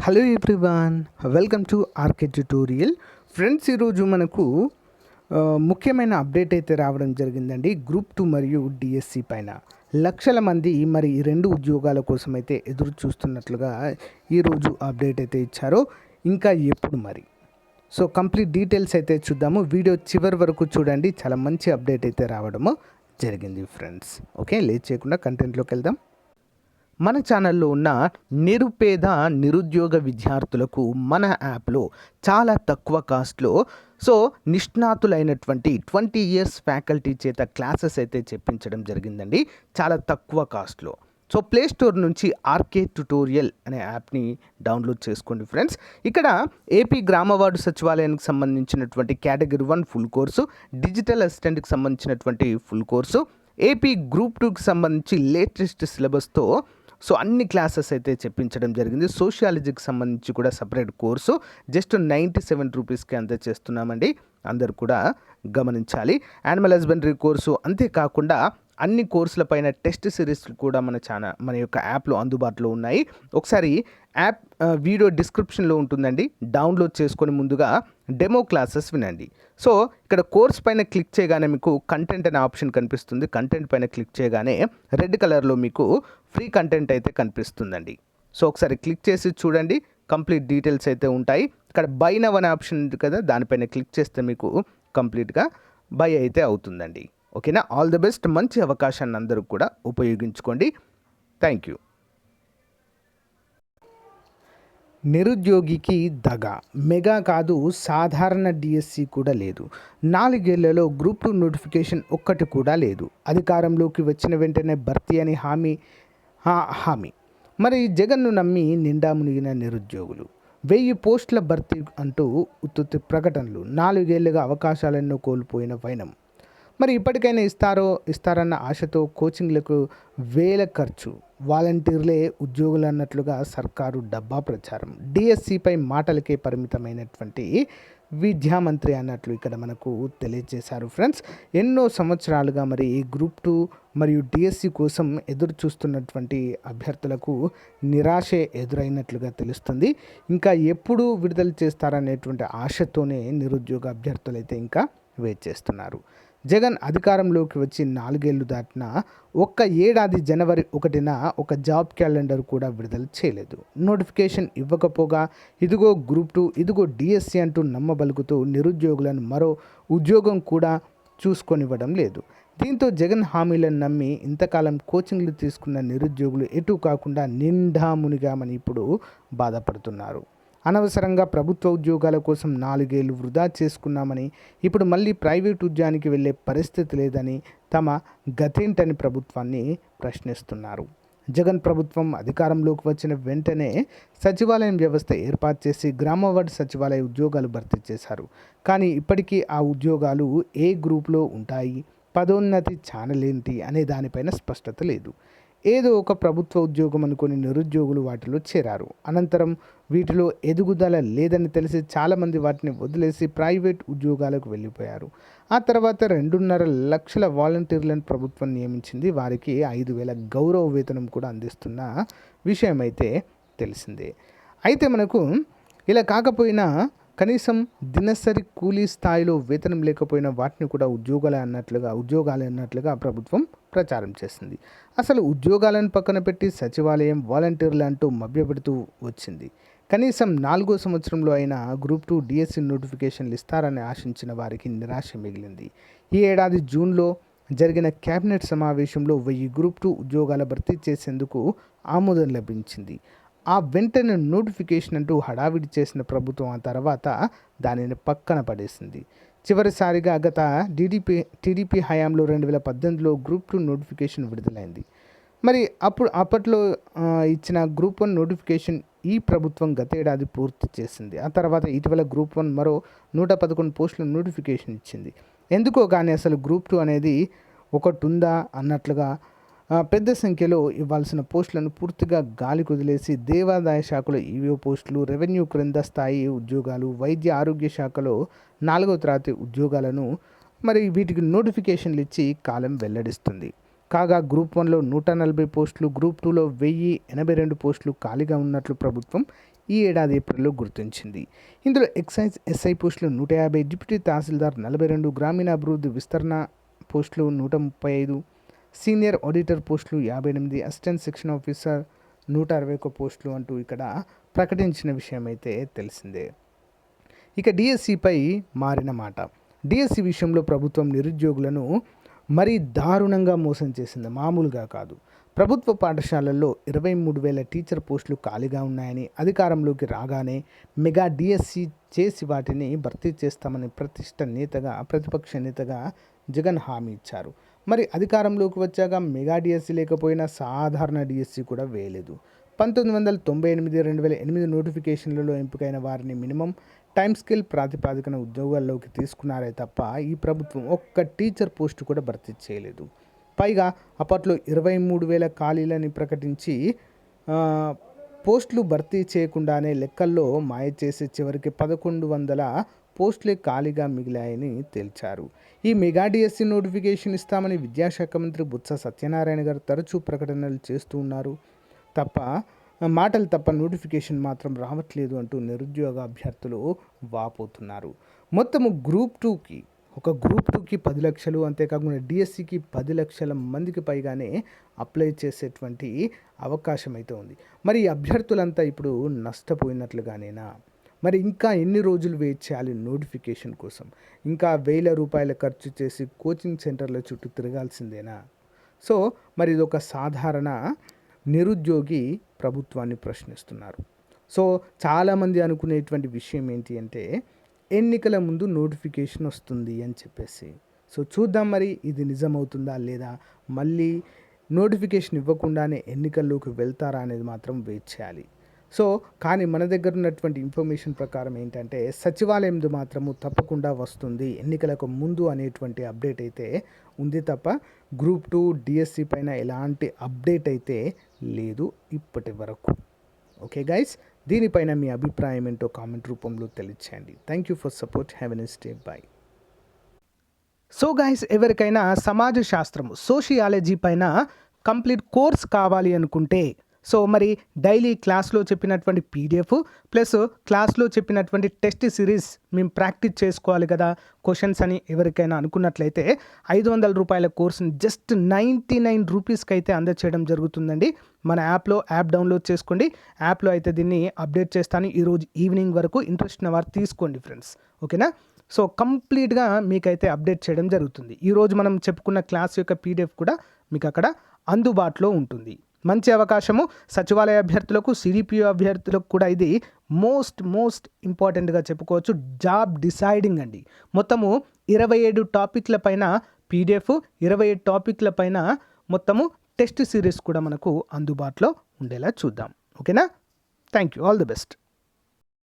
Hello everyone, welcome to RK tutorial. Friends, ఈరోజు మనకు ముఖ్యమైన అప్డేట్ అయితే రావడం జరిగిందండి. గ్రూప్ 2 మరియు డిఎస్సి పైన లక్షల మంది మరి ఈ రెండు ఉద్యోగాల కోసం అయితే ఎదురు చూస్తున్నట్లుగా ఈరోజు అప్డేట్ అయితే ఇచ్చారో. ఇంకా ఎప్పుడు మరి? సో కంప్లీట్ డీటెయిల్స్ అయితే చూద్దాము. వీడియో చివరి వరకు చూడండి. చాలా మంచి అప్డేట్ అయితే రావడము జరిగింది ఫ్రెండ్స్. ఓకే, లేట్ చేయకుండా కంటెంట్లోకి వెళ్దాం. మన ఛానల్లో ఉన్న నిరుద్యోగ విద్యార్థులకు మన యాప్లో చాలా తక్కువ కాస్ట్లో నిష్ణాతులైనటువంటి 20 ఇయర్స్ ఫ్యాకల్టీ చేత క్లాసెస్ అయితే చెప్పించడం జరిగిందండి, చాలా తక్కువ కాస్ట్లో. ప్లే స్టోర్ నుంచి ఆర్కే ట్యుటోరియల్ అనే యాప్ని డౌన్లోడ్ చేసుకోండి ఫ్రెండ్స్. ఇక్కడ ఏపీ గ్రామ వార్డు సచివాలయానికి సంబంధించినటువంటి కేటగిరీ 1 ఫుల్ కోర్సు, డిజిటల్ అసిస్టెంట్కి సంబంధించినటువంటి ఫుల్ కోర్సు, ఏపీ గ్రూప్ 2కి సంబంధించి లేటెస్ట్ సిలబస్తో అన్ని క్లాసెస్ అయితే చెప్పించడం జరిగింది. సోషియాలజీకి సంబంధించి కూడా సపరేట్ కోర్సు జస్ట్ 97 రూపీస్కి అంతే చేస్తున్నామండి, అందరు కూడా గమనించాలి. యానిమల్ హస్బెండరీ కోర్సు, అంతేకాకుండా అన్ని కోర్సుల పైన టెస్ట్ సిరీస్లు కూడా మన యొక్క యాప్లో అందుబాటులో ఉన్నాయి. ఒకసారి యాప్ వీడియో డిస్క్రిప్షన్లో ఉంటుందండి, డౌన్లోడ్ చేసుకొని ముందుగా డెమో క్లాసెస్ వినండి. ఇక్కడ కోర్స్ పైన క్లిక్ చేయగానే మీకు కంటెంట్ అనే ఆప్షన్ కనిపిస్తుంది. కంటెంట్ పైన క్లిక్ చేయగానే రెడ్ కలర్లో మీకు ఫ్రీ కంటెంట్ అయితే కనిపిస్తుందండి. ఒకసారి క్లిక్ చేసి చూడండి, కంప్లీట్ డీటెయిల్స్ అయితే ఉంటాయి. ఇక్కడ బై నవ్ అనే ఆప్షన్ ఉంది కదా, దానిపైన క్లిక్ చేస్తే మీకు కంప్లీట్గా బై అయితే అవుతుందండి. ఓకేనా? All the best. మంచి అవకాశాన్ని అందరూ కూడా ఉపయోగించుకోండి. Thank you. నిరుద్యోగికి దగా, మెగా కాదు, సాధారణ డిఎస్సి కూడా లేదు. 4 ఏళ్లలో గ్రూప్ 2 నోటిఫికేషన్ ఒక్కటి కూడా లేదు. అధికారంలోకి వచ్చిన వెంటనే భర్తీ అని హామీ. మరి జగన్ను నమ్మి నిండా మునిగిన నిరుద్యోగులు. 1000 పోస్టుల భర్తీ అంటూ ఉత్తుత్తి ప్రకటనలు. 4 ఏళ్లుగా అవకాశాలెన్నో కోల్పోయిన వైనం. మరి ఇప్పటికైనా ఇస్తారన్న ఆశతో కోచింగ్లకు వేల ఖర్చు. వాలంటీర్లే ఉద్యోగులు అన్నట్లుగా సర్కారు డబ్బా ప్రచారం. డిఎస్సిపై మాటలకే పరిమితమైనటువంటి విద్యామంత్రి అన్నట్లు ఇక్కడ మనకు తెలియజేశారు ఫ్రెండ్స్. ఎన్నో సంవత్సరాలుగా మరి గ్రూప్ 2 మరియు డిఎస్సి కోసం ఎదురు చూస్తున్నటువంటి అభ్యర్థులకు నిరాశే ఎదురైనట్లుగా తెలుస్తుంది. ఇంకా ఎప్పుడు విడుదల చేస్తారనేటువంటి ఆశతోనే నిరుద్యోగ అభ్యర్థులు అయితే ఇంకా వెయిట్ చేస్తున్నారు. జగన్ అధికారంలోకి వచ్చి 4 ఏళ్లు దాటినా ఒక్క ఏడాది జనవరి 1న ఒక జాబ్ క్యాలెండర్ కూడా విడుదల చేయలేదు. నోటిఫికేషన్ ఇవ్వకపోగా ఇదిగో గ్రూప్ 2, ఇదిగో డిఎస్సి అంటూ నమ్మబలుకుతూ నిరుద్యోగులను మరో ఉద్యోగం కూడా చూసుకొనివ్వడం లేదు. దీంతో జగన్ హామీలను నమ్మి ఇంతకాలం కోచింగ్లు తీసుకున్న నిరుద్యోగులు ఎటు కాకుండా నిండా మునిగామని ఇప్పుడు బాధపడుతున్నారు. అనవసరంగా ప్రభుత్వ ఉద్యోగాల కోసం 4 ఏళ్లు వృధా చేసుకున్నామని, ఇప్పుడు మళ్ళీ ప్రైవేట్ ఉద్యోగానికి వెళ్ళే పరిస్థితి లేదని తమ గతేంటని ప్రభుత్వాన్ని ప్రశ్నిస్తున్నారు. జగన్ ప్రభుత్వం అధికారంలోకి వచ్చిన వెంటనే సచివాలయం వ్యవస్థ ఏర్పాటు చేసి గ్రామ వార్డు సచివాలయ ఉద్యోగాలు భర్తీ చేశారు. కానీ ఇప్పటికీ ఆ ఉద్యోగాలు ఏ గ్రూప్లో ఉంటాయి, పదోన్నతి ఛానల్ ఏంటి అనే దానిపైన స్పష్టత లేదు. ఏదో ఒక ప్రభుత్వ ఉద్యోగం అనుకుని నిరుద్యోగులు వాటిలో చేరారు. అనంతరం వీటిలో ఎదుగుదల లేదని తెలిసి చాలామంది వాటిని వదిలేసి ప్రైవేట్ ఉద్యోగాలకు వెళ్ళిపోయారు. ఆ తర్వాత 2.5 లక్షల వాలంటీర్లను ప్రభుత్వం నియమించింది. వారికి 5,000 గౌరవ వేతనం కూడా అందిస్తున్న విషయం అయితే తెలిసిందే. అయితే మనకు ఇలా కాకపోయినా కనీసం దినసరి కూలీ స్థాయిలో వేతనం లేకపోయినా వాటిని కూడా ఉద్యోగాలే అన్నట్లుగా ప్రభుత్వం ప్రచారం చేసింది. అసలు ఉద్యోగాలను పక్కన పెట్టి సచివాలయం, వాలంటీర్లు అంటూ మభ్యపెడుతూ వచ్చింది. కనీసం 4వ సంవత్సరంలో అయినా గ్రూప్ 2 డిఎస్సి నోటిఫికేషన్లు ఇస్తారని ఆశించిన వారికి నిరాశ మిగిలింది. ఈ ఏడాది జూన్లో జరిగిన కేబినెట్ సమావేశంలో 1000 గ్రూప్ 2 ఉద్యోగాల భర్తీ చేసేందుకు ఆమోదం లభించింది. ఆ వెంటనే నోటిఫికేషన్ అంటూ హడావిడి చేసిన ప్రభుత్వం ఆ తర్వాత దానిని పక్కన పడేసింది. చివరిసారిగా గత టీడీపీ హయాంలో 2018లో గ్రూప్ 2 నోటిఫికేషన్ విడుదలైంది. మరి అప్పట్లో ఇచ్చిన గ్రూప్ 1 నోటిఫికేషన్ ఈ ప్రభుత్వం గతేడాది పూర్తి చేసింది. ఆ తర్వాత ఇటీవల గ్రూప్ 1 మరో 111 పోస్టుల నోటిఫికేషన్ ఇచ్చింది. ఎందుకో కానీ అసలు గ్రూప్ 2 అనేది ఒకటి ఉందా అన్నట్లుగా పెద్ద సంఖ్యలో ఇవ్వాల్సిన పోస్టులను పూర్తిగా గాలి కుదిలేసి దేవాదాయ శాఖలో ఈవో పోస్టులు, రెవెన్యూ క్రింద స్థాయి ఉద్యోగాలు, వైద్య ఆరోగ్య శాఖలో 4వ తరగతి ఉద్యోగాలను మరి వీటికి నోటిఫికేషన్లు ఇచ్చి కాలం వెల్లడిస్తుంది. కాగా గ్రూప్ 1లో 140 పోస్టులు, గ్రూప్ 2లో 1082 పోస్టులు ఖాళీగా ఉన్నట్లు ప్రభుత్వం ఈ ఏడాది ఏప్రిల్లో గుర్తించింది. ఇందులో ఎక్సైజ్ ఎస్ఐ పోస్టులు 150, డిప్యూటీ తహసీల్దార్ 42, గ్రామీణాభివృద్ధి విస్తరణ పోస్టులు 135, సీనియర్ ఆడిటర్ పోస్టులు 58, అసిస్టెంట్ సెక్షన్ ఆఫీసర్ 161 పోస్టులు అంటూ ఇక్కడ ప్రకటించిన విషయం అయితే తెలిసిందే. ఇక డిఎస్సిపై మారిన మాట. డిఎస్సి విషయంలో ప్రభుత్వం నిరుద్యోగులను మరీ దారుణంగా మోసం చేసింది, మామూలుగా కాదు. ప్రభుత్వ పాఠశాలల్లో 23,000 టీచర్ పోస్టులు ఖాళీగా ఉన్నాయని అధికారంలోకి రాగానే మెగా డిఎస్సి చేసి వాటిని భర్తీ చేస్తామని ప్రతిపక్ష నేతగా జగన్ హామీ ఇచ్చారు. మరి అధికారంలోకి వచ్చాక మెగా డిఎస్సి లేకపోయినా సాధారణ డిఎస్సి కూడా వేయలేదు. 1998-2008 నోటిఫికేషన్లలో ఎంపికైన వారిని మినిమం టైం స్కేల్ ప్రాతిపాదికన ఉద్యోగాల్లోకి తీసుకున్నారే తప్ప ఈ ప్రభుత్వం ఒక్క టీచర్ పోస్టు కూడా భర్తీ చేయలేదు. పైగా అప్పట్లో 23,000 ఖాళీలని ప్రకటించి పోస్టులు భర్తీ చేయకుండానే లెక్కల్లో మాయ చేసి చివరికి 1,100 పోస్టులే ఖాళీగా మిగిలాయని తేల్చారు. ఈ మెగా డిఎస్సి నోటిఫికేషన్ ఇస్తామని విద్యాశాఖ మంత్రి బొత్స సత్యనారాయణ గారు తరచూ ప్రకటనలు చేస్తూ ఉన్నారు మాటలు తప్ప నోటిఫికేషన్ మాత్రం రావట్లేదు అంటూ నిరుద్యోగ అభ్యర్థులు వాపోతున్నారు. మొత్తము గ్రూప్ 2కి 10 లక్షలు, అంతేకాకుండా డిఎస్సికి 10 లక్షల మందికి పైగానే అప్లై చేసేటువంటి అవకాశం అయితే ఉంది. మరి ఈ అభ్యర్థులంతా ఇప్పుడు నష్టపోయినట్లుగానేనా? మరి ఇంకా ఎన్ని రోజులు వెయిట్ చేయాలి నోటిఫికేషన్ కోసం? ఇంకా 1,000 రూపాయలు ఖర్చు చేసి కోచింగ్ సెంటర్ల చుట్టూ తిరగాల్సిందేనా? సో మరి ఇది ఒక సాధారణ నిరుద్యోగి ప్రభుత్వాన్ని ప్రశ్నిస్తున్నారు. సో చాలామంది అనుకునేటువంటి విషయం ఏంటి అంటే ఎన్నికల ముందు నోటిఫికేషన్ వస్తుంది అని చెప్పేసి. సో చూద్దాం మరి ఇది నిజమవుతుందా లేదా, మళ్ళీ నోటిఫికేషన్ ఇవ్వకుండానే ఎన్నికల్లోకి వెళ్తారా అనేది మాత్రం వెయిట్ చేయాలి. సో కానీ మన దగ్గర ఉన్నటువంటి ఇన్ఫర్మేషన్ ప్రకారం ఏంటంటే సచివాలయంది మాత్రము తప్పకుండా వస్తుంది ఎన్నికలకు ముందు అనేటువంటి అప్డేట్ అయితే ఉంది తప్ప గ్రూప్ 2 డిఎస్సి పైన ఎలాంటి అప్డేట్ అయితే లేదు ఇప్పటి వరకు. ఓకే గైస్, దీనిపైన మీ అభిప్రాయం ఏంటో కామెంట్ రూపంలో తెలియచేయండి. Thank you for support. Have a nice day. By. So guys, ఎవరికైనా సమాజ శాస్త్రము సోషియాలజీ పైన కంప్లీట్ కోర్స్ కావాలి అనుకుంటే సో మరి డైలీ క్లాస్లో చెప్పినటువంటి పీడిఎఫ్ ప్లస్ క్లాస్లో చెప్పినటువంటి టెస్ట్ సిరీస్ మేము ప్రాక్టీస్ చేసుకోవాలి కదా క్వశ్చన్స్ అని ఎవరికైనా అనుకున్నట్లయితే 500 రూపాయల కోర్సుని జస్ట్ 99 రూపీస్కి అయితే అందచేయడం జరుగుతుందండి. మన యాప్ డౌన్లోడ్ చేసుకోండి. యాప్లో అయితే దీన్ని అప్డేట్ చేస్తాను ఈరోజు ఈవినింగ్ వరకు. ఇంట్రెస్ట్ ఉన్న వారు తీసుకోండి ఫ్రెండ్స్, ఓకేనా? సో కంప్లీట్గా మీకైతే అప్డేట్ చేయడం జరుగుతుంది. ఈరోజు మనం చెప్పుకున్న క్లాస్ యొక్క పీడిఎఫ్ కూడా మీకు అక్కడ అందుబాటులో ఉంటుంది. మంచి అవకాశము సచివాలయ అభ్యర్థులకు, సిడిపిఓ అభ్యర్థులకు కూడా ఇది మోస్ట్ ఇంపార్టెంట్గా చెప్పుకోవచ్చు. జాబ్ డిసైడింగ్ అండి. మొత్తము 27 టాపిక్ల పైన పీడిఎఫ్, 27 టాపిక్ల పైన మొత్తము టెస్ట్ సిరీస్ కూడా మనకు అందుబాటులో ఉండేలా చూద్దాం. ఓకేనా? Thank you. All the best.